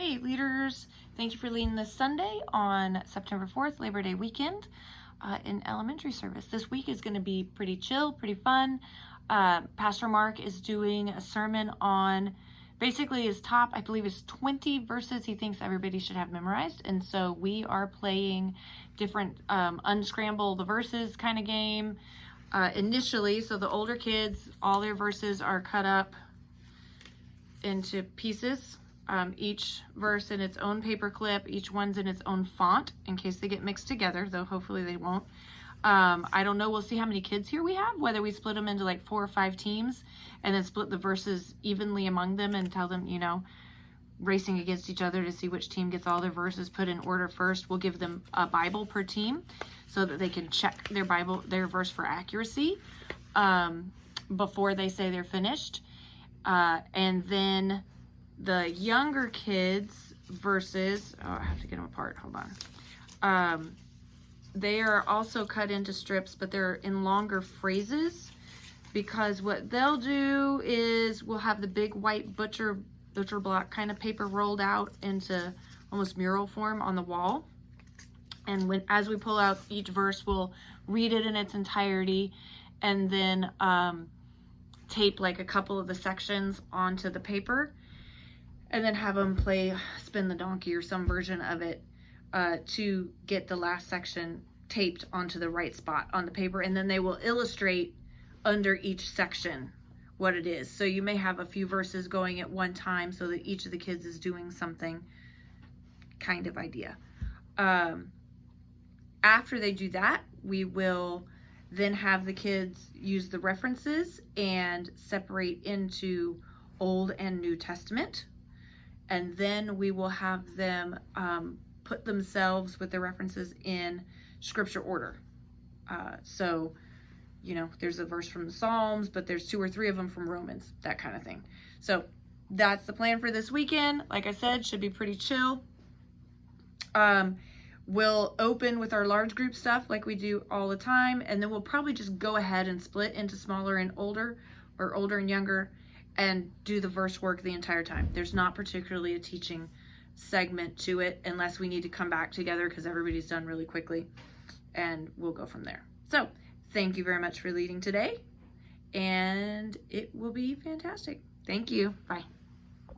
Hey leaders, thank you for leading this Sunday on September 4th, Labor Day weekend in elementary service. This week is going to be pretty chill, pretty fun. Pastor Mark is doing a sermon on basically his top, I believe it's 20 verses he thinks everybody should have memorized. And so we are playing different unscramble the verses kind of game initially. So the older kids, all their verses are cut up into pieces. Each verse in its own paper clip, each one's in its own font in case they get mixed together, though hopefully they won't. I don't know, we'll see how many kids here we have, whether we split them into like 4 or 5 teams and then split the verses evenly among them and tell them, you know, racing against each other to see which team gets all their verses put in order first. We'll give them a Bible per team so that they can check their verse for accuracy before they say they're finished. And then the younger kids verses, oh, I have to get them apart, hold on. They are also cut into strips, but they're in longer phrases, because what they'll do is we'll have the big white butcher block kind of paper rolled out into almost mural form on the wall. And as we pull out each verse, we'll read it in its entirety and then tape like a couple of the sections onto the paper, and then have them play spin the donkey or some version of it to get the last section taped onto the right spot on the paper. And then they will illustrate under each section what it is. So you may have a few verses going at one time so that each of the kids is doing something kind of idea. After they do that, we will then have the kids use the references and separate into Old and New Testament. And then we will have them put themselves with their references in scripture order. So, you know, there's a verse from the Psalms, but there's 2 or 3 of them from Romans, that kind of thing. So that's the plan for this weekend. Like I said, should be pretty chill. We'll open with our large group stuff like we do all the time, and then we'll probably just go ahead and split into smaller and older, or older and younger, and do the verse work the entire time. There's not particularly a teaching segment to it unless we need to come back together because everybody's done really quickly, and we'll go from there. So thank you very much for leading today, and it will be fantastic. Thank you. Bye.